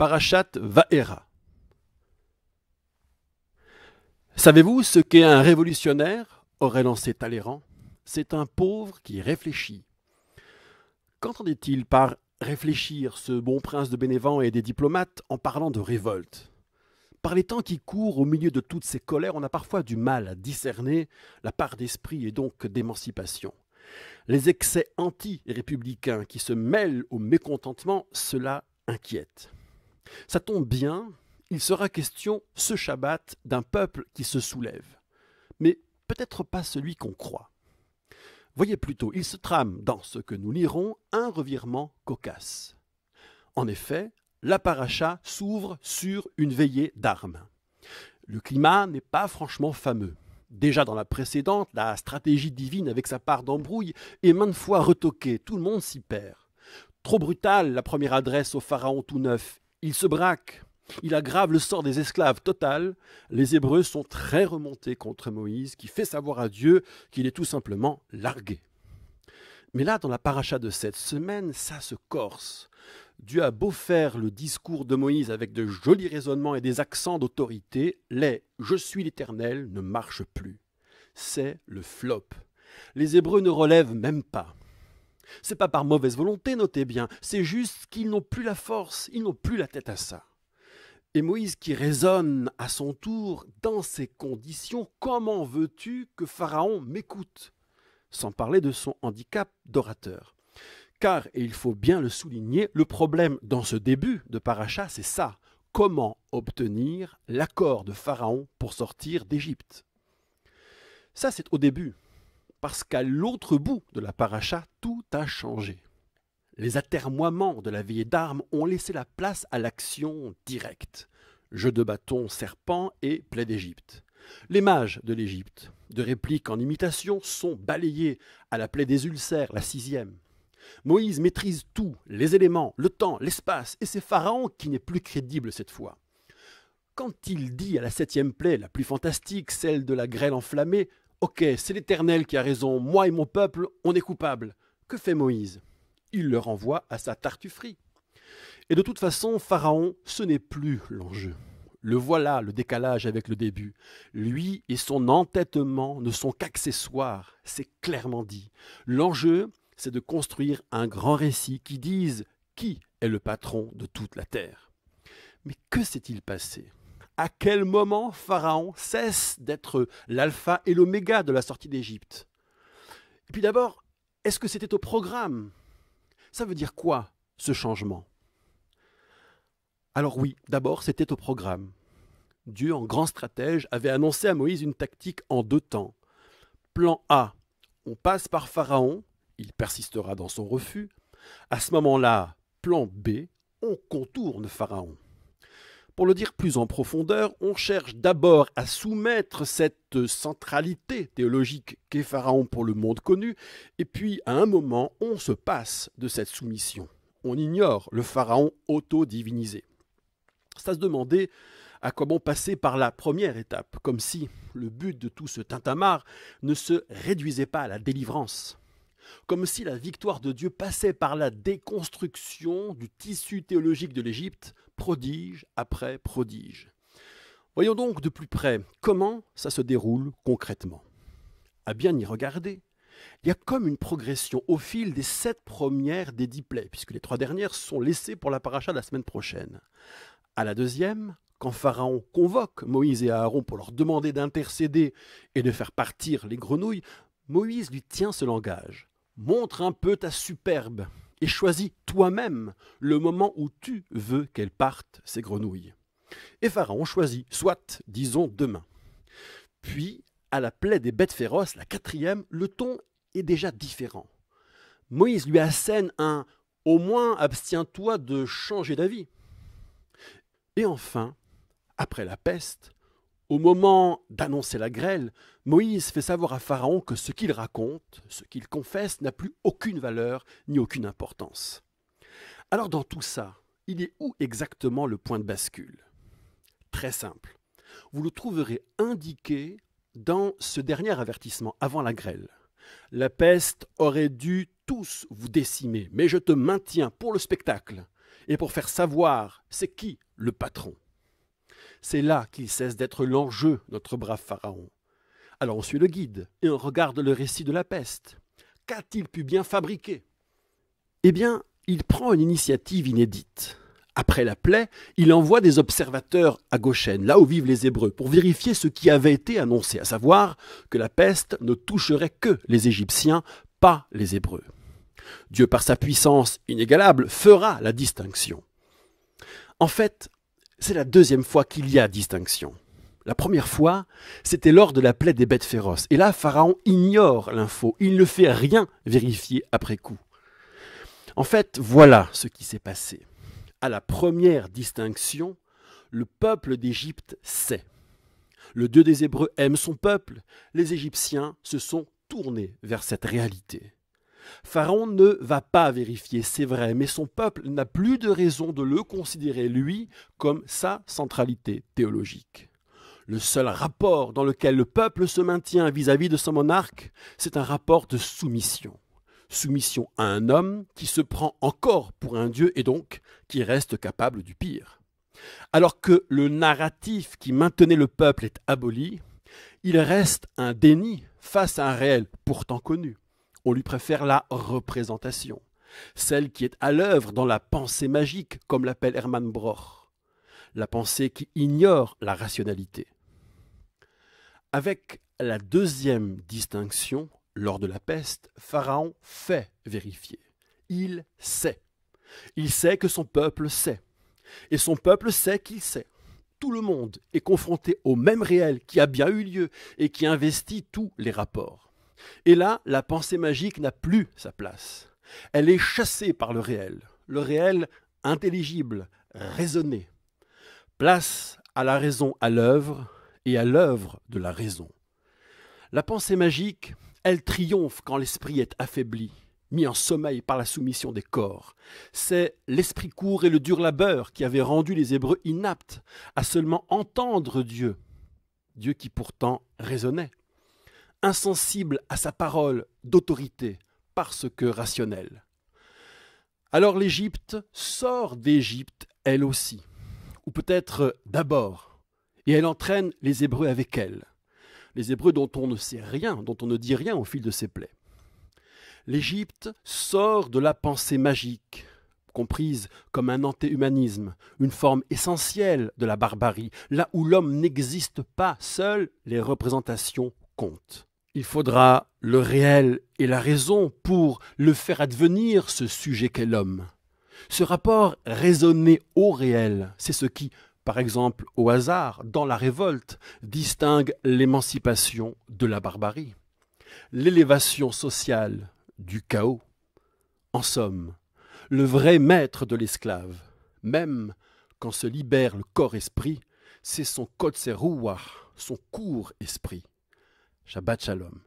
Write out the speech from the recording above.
Parashat Va'era. Savez-vous ce qu'est un révolutionnaire aurait lancé Talleyrand. C'est un pauvre qui réfléchit. Qu'entendait-il par réfléchir ce bon prince de Bénévent et des diplomates en parlant de révolte? Par les temps qui courent, au milieu de toutes ces colères, on a parfois du mal à discerner la part d'esprit et donc d'émancipation. Les excès anti-républicains qui se mêlent au mécontentement, cela inquiète. Ça tombe bien, il sera question ce Shabbat d'un peuple qui se soulève, mais peut-être pas celui qu'on croit. Voyez plutôt, il se trame dans ce que nous lirons un revirement cocasse. En effet, la paracha s'ouvre sur une veillée d'armes. Le climat n'est pas franchement fameux. Déjà dans la précédente, la stratégie divine avec sa part d'embrouille est maintes fois retoquée, tout le monde s'y perd. Trop brutale la première adresse au pharaon tout neuf, il se braque, il aggrave le sort des esclaves total. Les Hébreux sont très remontés contre Moïse qui fait savoir à Dieu qu'il est tout simplement largué. Mais là, dans la paracha de cette semaine, ça se corse. Dieu a beau faire le discours de Moïse avec de jolis raisonnements et des accents d'autorité, les « je suis l'Éternel » ne marchent plus. C'est le flop. Les Hébreux ne relèvent même pas. C'est pas par mauvaise volonté, notez bien, c'est juste qu'ils n'ont plus la force, ils n'ont plus la tête à ça. Et Moïse qui raisonne à son tour, dans ces conditions, comment veux-tu que Pharaon m'écoute? Sans parler de son handicap d'orateur. Car, et il faut bien le souligner, le problème dans ce début de paracha, c'est ça. Comment obtenir l'accord de Pharaon pour sortir d'Égypte? Ça, c'est au début. Parce qu'à l'autre bout de la paracha, tout a changé. Les atermoiements de la veillée d'armes ont laissé la place à l'action directe. Jeu de bâton, serpent et plaie d'Égypte. Les mages de l'Égypte, de répliques en imitation, sont balayés à la plaie des ulcères, la 6e. Moïse maîtrise tout, les éléments, le temps, l'espace, et c'est Pharaon qui n'est plus crédible cette fois. Quand il dit à la 7e plaie, la plus fantastique, celle de la grêle enflammée, « Ok, c'est l'Éternel qui a raison, moi et mon peuple, on est coupables », que fait Moïse? Il le renvoie à sa tartufferie. Et de toute façon, Pharaon, ce n'est plus l'enjeu. Le voilà, le décalage avec le début. Lui et son entêtement ne sont qu'accessoires, c'est clairement dit. L'enjeu, c'est de construire un grand récit qui dise qui est le patron de toute la terre. Mais que s'est-il passé? À quel moment Pharaon cesse d'être l'alpha et l'oméga de la sortie d'Égypte? Et puis d'abord, est-ce que c'était au programme? Ça veut dire quoi, ce changement? Alors oui, d'abord, c'était au programme. Dieu, en grand stratège, avait annoncé à Moïse une tactique en 2 temps. Plan A, on passe par Pharaon, il persistera dans son refus. À ce moment-là, plan B, on contourne Pharaon. Pour le dire plus en profondeur, on cherche d'abord à soumettre cette centralité théologique qu'est Pharaon pour le monde connu, et puis à un moment, on se passe de cette soumission. On ignore le Pharaon auto-divinisé. C'est à se demander à quoi bon passer par la première étape, comme si le but de tout ce tintamarre ne se réduisait pas à la délivrance. Comme si la victoire de Dieu passait par la déconstruction du tissu théologique de l'Égypte, prodige après prodige. Voyons donc de plus près comment ça se déroule concrètement. À bien y regarder, il y a comme une progression au fil des 7 premières des 10 plaies, puisque les 3 dernières sont laissées pour la paracha de la semaine prochaine. À la 2e, quand Pharaon convoque Moïse et Aaron pour leur demander d'intercéder et de faire partir les grenouilles, Moïse lui tient ce langage. Montre un peu ta superbe et choisis toi-même le moment où tu veux qu'elles partent, ces grenouilles. Et Pharaon choisit, soit, disons, demain. Puis, à la plaie des bêtes féroces, la 4e, le ton est déjà différent. Moïse lui assène un « au moins abstiens-toi de changer d'avis ». Et enfin, après la peste, au moment d'annoncer la grêle, Moïse fait savoir à Pharaon que ce qu'il raconte, ce qu'il confesse, n'a plus aucune valeur ni aucune importance. Alors dans tout ça, il est où exactement le point de bascule? Très simple. Vous le trouverez indiqué dans ce dernier avertissement avant la grêle. La peste aurait dû tous vous décimer, mais je te maintiens pour le spectacle. et pour faire savoir c'est qui le patron. C'est là qu'il cesse d'être l'enjeu, notre brave Pharaon. Alors on suit le guide et on regarde le récit de la peste. Qu'a-t-il pu bien fabriquer? Eh bien, il prend une initiative inédite. Après la plaie, il envoie des observateurs à Goshen, là où vivent les Hébreux, pour vérifier ce qui avait été annoncé, à savoir que la peste ne toucherait que les Égyptiens, pas les Hébreux. Dieu, par sa puissance inégalable, fera la distinction. En fait, c'est la deuxième fois qu'il y a distinction. La première fois, c'était lors de la plaie des bêtes féroces. Et là, Pharaon ignore l'info. Il ne fait rien vérifier après coup. En fait, voilà ce qui s'est passé. À la première distinction, le peuple d'Égypte sait. Le Dieu des Hébreux aime son peuple. Les Égyptiens se sont tournés vers cette réalité. Pharaon ne va pas vérifier, c'est vrai, mais son peuple n'a plus de raison de le considérer, lui, comme sa centralité théologique. Le seul rapport dans lequel le peuple se maintient vis-à-vis de son monarque, c'est un rapport de soumission. Soumission à un homme qui se prend encore pour un dieu et donc qui reste capable du pire. Alors que le narratif qui maintenait le peuple est aboli, il reste un déni face à un réel pourtant connu. On lui préfère la représentation, celle qui est à l'œuvre dans la pensée magique, comme l'appelle Hermann Broch, la pensée qui ignore la rationalité. Avec la deuxième distinction, lors de la peste, Pharaon fait vérifier. Il sait. Il sait que son peuple sait. Et son peuple sait qu'il sait. Tout le monde est confronté au même réel qui a bien eu lieu et qui investit tous les rapports. Et là, la pensée magique n'a plus sa place. Elle est chassée par le réel intelligible, raisonné. Place à la raison à l'œuvre et à l'œuvre de la raison. La pensée magique, elle triomphe quand l'esprit est affaibli, mis en sommeil par la soumission des corps. C'est l'esprit court et le dur labeur qui avaient rendu les Hébreux inaptes à seulement entendre Dieu, Dieu qui pourtant raisonnait, insensible à sa parole d'autorité parce que rationnelle. Alors l'Égypte sort d'Égypte elle aussi, ou peut-être d'abord, et elle entraîne les Hébreux avec elle. Les Hébreux dont on ne sait rien, dont on ne dit rien au fil de ses plaies. L'Égypte sort de la pensée magique, comprise comme un antéhumanisme, une forme essentielle de la barbarie, là où l'homme n'existe pas, seules les représentations comptent. Il faudra le réel et la raison pour le faire advenir, ce sujet qu'est l'homme. Ce rapport raisonné au réel, c'est ce qui, par exemple, au hasard, dans la révolte, distingue l'émancipation de la barbarie, l'élévation sociale du chaos. En somme, le vrai maître de l'esclave, même quand se libère le corps-esprit, c'est son kotser ruach, son court esprit. Shabbat Shalom.